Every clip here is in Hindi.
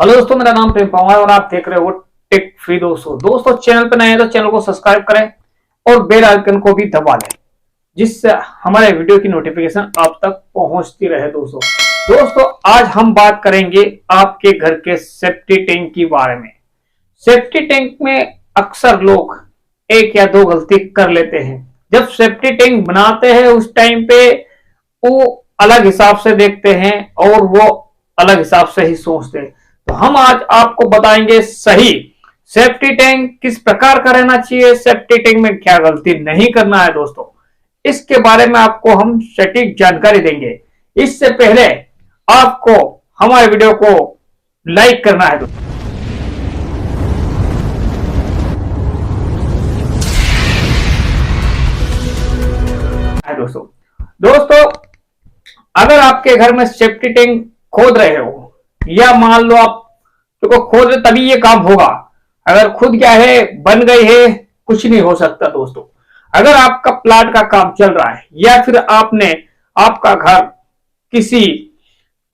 हेलो दोस्तों, मेरा नाम प्रेम पंवार और आप देख रहे हो टेक फ्री। दोस्तों चैनल पर नए हैं तो चैनल को सब्सक्राइब करें और बेल आइकन को भी दबा लें, जिससे हमारे वीडियो की नोटिफिकेशन आप तक पहुंचती रहे। दोस्तों आज हम बात करेंगे आपके घर के सेफ्टी टैंक के बारे में। सेफ्टी टैंक में अक्सर लोग एक या दो गलती कर लेते हैं। जब सेफ्टी टैंक बनाते हैं उस टाइम पे वो अलग हिसाब से देखते हैं और वो अलग हिसाब से ही सोचते हैं। तो हम आज आपको बताएंगे सही सेफ्टी टैंक किस प्रकार का रहना चाहिए, सेफ्टी टैंक में क्या गलती नहीं करना है। दोस्तों इसके बारे में आपको हम सटीक जानकारी देंगे। इससे पहले आपको हमारे वीडियो को लाइक करना है। दोस्तों अगर आपके घर में सेफ्टी टैंक खोद रहे हो या मान लो आप तो खोद रहे तभी ये काम होगा। अगर खुद क्या है बन गई है कुछ नहीं हो सकता। दोस्तों अगर आपका प्लाट का काम चल रहा है या फिर आपका घर किसी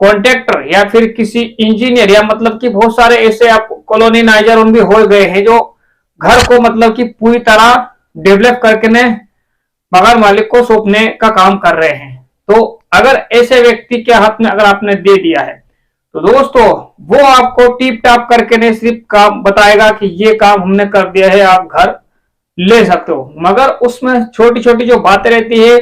कॉन्ट्रैक्टर या फिर किसी इंजीनियर या मतलब कि बहुत सारे ऐसे आप कॉलोनीनाइजर उन भी हो गए हैं जो घर को मतलब कि पूरी तरह डेवलप करके ने मकान मालिक को सौंपने का काम कर रहे हैं। तो अगर ऐसे व्यक्ति के हाथ में अगर आपने दे दिया है तो दोस्तों वो आपको टिप टाप करके नहीं सिर्फ काम बताएगा कि ये काम हमने कर दिया है, आप घर ले सकते हो, मगर उसमें छोटी छोटी जो बातें रहती है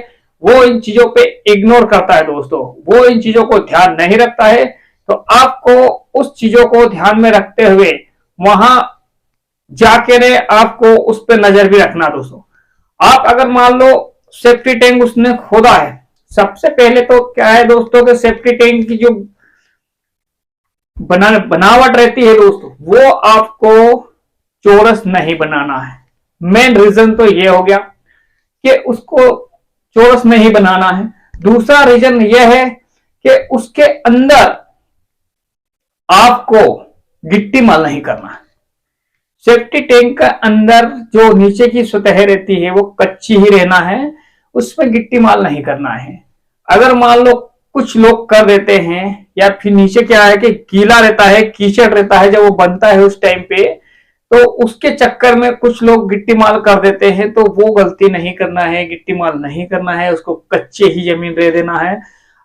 वो इन चीजों पे इग्नोर करता है। दोस्तों वो इन चीजों को ध्यान नहीं रखता है। तो आपको उस चीजों को ध्यान में रखते हुए वहां जाके ने आपको उस पर नजर भी रखना। दोस्तों आप अगर मान लो सेफ्टी टैंक उसने खोदा है, सबसे पहले तो क्या है दोस्तों के सेफ्टी टैंक की जो बनावट रहती है दोस्तों वो आपको चौरस नहीं बनाना है। मेन रीजन तो ये हो गया कि उसको चौरस नहीं बनाना है। दूसरा रीजन यह है कि उसके अंदर आपको गिट्टी माल नहीं करना है। सेफ्टी टैंक का अंदर जो नीचे की सतह रहती है वो कच्ची ही रहना है, उसमें गिट्टी माल नहीं करना है। अगर मान लो कुछ लोग कर देते हैं या फिर नीचे क्या है कि गीला रहता है, कीचड़ रहता है जब वो बनता है उस टाइम पे, तो उसके चक्कर में कुछ लोग गिट्टी माल कर देते हैं। तो वो गलती नहीं करना है, गिट्टी माल नहीं करना है, उसको कच्चे ही जमीन रह देना है।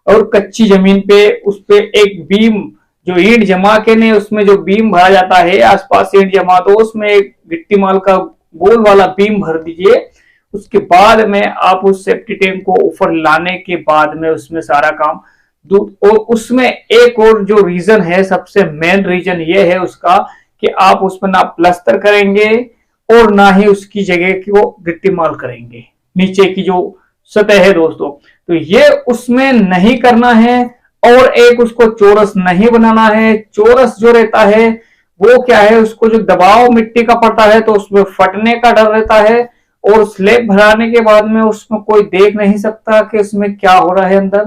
और कच्ची जमीन पे उस पे एक बीम जो ईंट जमा के ने उसमें जो बीम भरा जाता है आसपास ईंट जमा, तो उसमें एक गिट्टी माल का गोल वाला बीम भर दीजिए। उसके बाद में आप उस सेफ्टी टैंक को ऊपर लाने के बाद में उसमें सारा काम और उसमें एक और जो रीजन है, सबसे मेन रीजन ये है उसका कि आप उसमें ना प्लास्टर करेंगे और ना ही उसकी जगह की वो गिट्टी माल करेंगे, नीचे की जो सतह है। दोस्तों तो ये उसमें नहीं करना है। और एक उसको चौरस नहीं बनाना है। चौरस जो रहता है वो क्या है, उसको जो दबाव मिट्टी का पड़ता है तो उसमें फटने का डर रहता है और स्लैब भराने के बाद में उसमें कोई देख नहीं सकता कि उसमें क्या हो रहा है अंदर।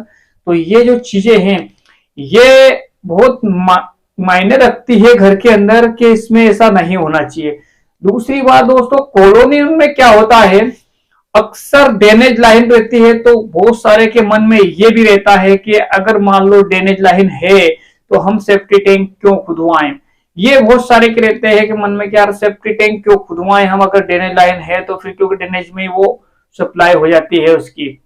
तो ये जो चीजें हैं ये बहुत मायने रखती है घर के अंदर कि इसमें ऐसा नहीं होना चाहिए। दूसरी बात दोस्तों, कॉलोनी में क्या होता है, अक्सर ड्रेनेज लाइन रहती है तो बहुत सारे के मन में ये भी रहता है कि अगर मान लो ड्रेनेज लाइन है तो हम सेफ्टी टैंक क्यों खुदवाएं। ये बहुत सारे के रहते हैं कि मन में क्या सेफ्टी टैंक क्यों खुदवाएं हम, अगर ड्रेनेज लाइन है तो फिर क्योंकि ड्रेनेज में वो सप्लाई हो जाती है उसकी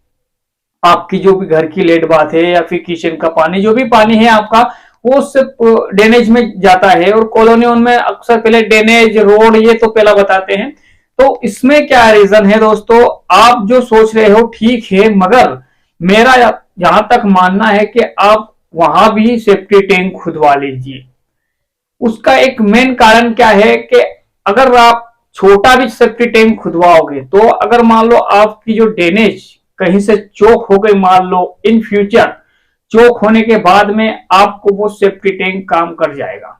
आपकी जो भी घर की लेट बात है या फिर किचन का पानी, जो भी पानी है आपका वो सिर्फ ड्रेनेज में जाता है। और कॉलोनी में अक्सर पहले ड्रेनेज रोड ये तो पहला बताते हैं। तो इसमें क्या रीजन है दोस्तों, आप जो सोच रहे हो ठीक है, मगर मेरा जहां तक मानना है कि आप वहां भी सेफ्टी टैंक खुदवा लीजिए। उसका एक मेन कारण क्या है कि अगर आप छोटा भी सेफ्टी टैंक खुदवाओगे तो अगर मान लो आपकी जो ड्रेनेज कहीं से चौक हो गई, मान लो इन फ्यूचर चौक होने के बाद में आपको वो सेफ्टी टैंक काम कर जाएगा।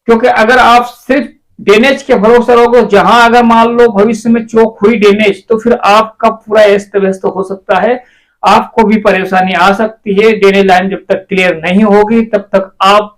क्योंकि अगर आप सिर्फ ड्रेनेज के भरोसे रहोगे, जहां अगर मान लो भविष्य में चौक हुई ड्रेनेज तो फिर आपका पूरा अस्त व्यस्त हो सकता है, आपको भी परेशानी आ सकती है। ड्रेनेज लाइन जब तक क्लियर नहीं होगी तब तक आप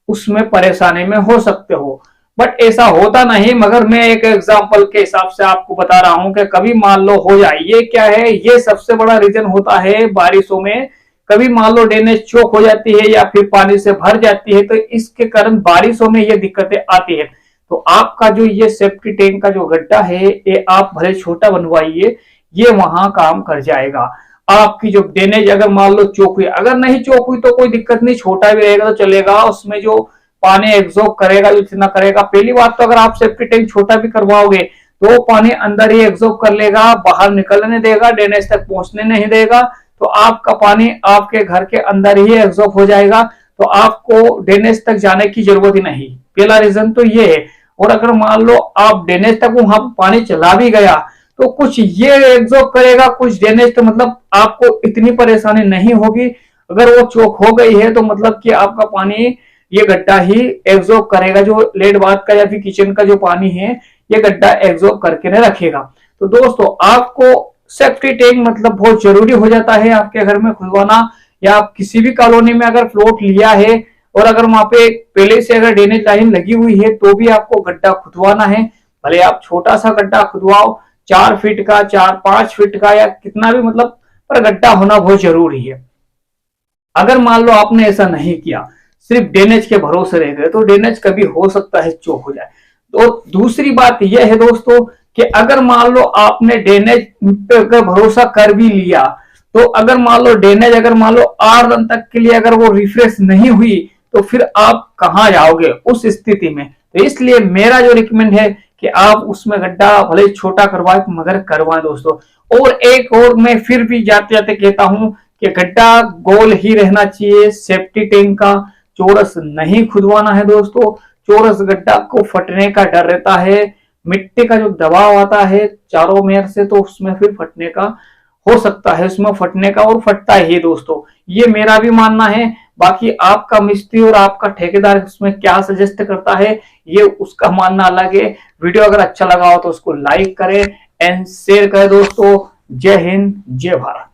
उसमें परेशानी में हो सकते हो। बट ऐसा होता नहीं, मगर मैं एक एग्जांपल के हिसाब से आपको बता रहा हूं कि कभी मान लो हो जाए। ये क्या है, ये सबसे बड़ा रीजन होता है बारिशों में कभी मान लो ड्रेनेज चौक हो जाती है या फिर पानी से भर जाती है, तो इसके कारण बारिशों में ये दिक्कतें आती है। तो आपका जो ये सेफ्टी टैंक का जो गड्ढा है, ये आप भले छोटा बनवाइए, ये वहां काम कर जाएगा। आपकी जो ड्रेनेज अगर मान लो चौक हुई, अगर नहीं चौक हुई तो कोई दिक्कत नहीं, छोटा भी रहेगा तो चलेगा, उसमें जो पानी एब्जॉर्ब करेगा जो जितना करेगा। पहली बात तो अगर आप सेफ्टी टैंक छोटा भी करवाओगे तो पानी अंदर ही एब्जॉर्ब कर लेगा, बाहर निकलने देगा, ड्रेनेज तक पहुंचने नहीं देगा, तो आपका पानी आपके घर के अंदर ही एब्जॉर्ब हो जाएगा, तो आपको ड्रेनेज तक जाने की जरूरत ही नहीं। पहला रीजन तो ये है। और अगर मान लो आप ड्रेनेज तक वहां पानी चला भी गया तो कुछ ये एब्जॉर्ब करेगा, कुछ ड्रेनेज, तो मतलब आपको इतनी परेशानी नहीं होगी। अगर वो चौक हो गई है तो मतलब कि आपका पानी ये गड्ढा ही एब्जॉर्ब करेगा, जो लेड बाथ का या फिर किचन का जो पानी है ये गड्ढा एब्जॉर्ब करके न रखेगा। तो दोस्तों आपको सेफ्टी टैंक मतलब बहुत जरूरी हो जाता है आपके घर में खुलवाना, या आप किसी भी कॉलोनी में अगर प्लॉट लिया है और अगर वहां पे पहले से अगर ड्रेनेज लाइन लगी हुई है तो भी आपको गड्ढा खुदवाना है। भले आप छोटा सा गड्ढा खुदवाओ, 4 फीट का, 4-5 फीट का, या कितना भी, मतलब पर गड्ढा होना बहुत जरूरी है। अगर मान लो आपने ऐसा नहीं किया, सिर्फ ड्रेनेज के भरोसे रह गए, तो ड्रेनेज कभी हो सकता है चौक हो जाए। तो दूसरी बात यह है दोस्तों कि अगर मान लो आपने ड्रेनेज पे अगर भरोसा कर भी लिया, तो अगर मान लो ड्रेनेज अगर मान लो 8 दिन तक के लिए अगर वो रिफ्रेश नहीं हुई, तो फिर आप कहां जाओगे उस स्थिति में। तो इसलिए मेरा जो रिकमेंड है कि आप उसमें गड्ढा भले छोटा करवाए मगर करवाएं दोस्तों। और एक और मैं फिर भी जाते जाते कहता हूं कि गड्ढा गोल ही रहना चाहिए, सेफ्टी टैंक का चौरस नहीं खुदवाना है दोस्तों। चौरस गड्ढा को फटने का डर रहता है, मिट्टी का जो दबाव आता है चारों मेर से, तो उसमें फिर फटने का हो सकता है, उसमें फटने का, और फटता ही दोस्तों। ये मेरा भी मानना है। बाकी आपका मिस्त्री और आपका ठेकेदार उसमें क्या सजेस्ट करता है ये उसका मानना अलग है। वीडियो अगर अच्छा लगा हो तो उसको लाइक करें एंड शेयर करें दोस्तों। जय हिंद, जय भारत।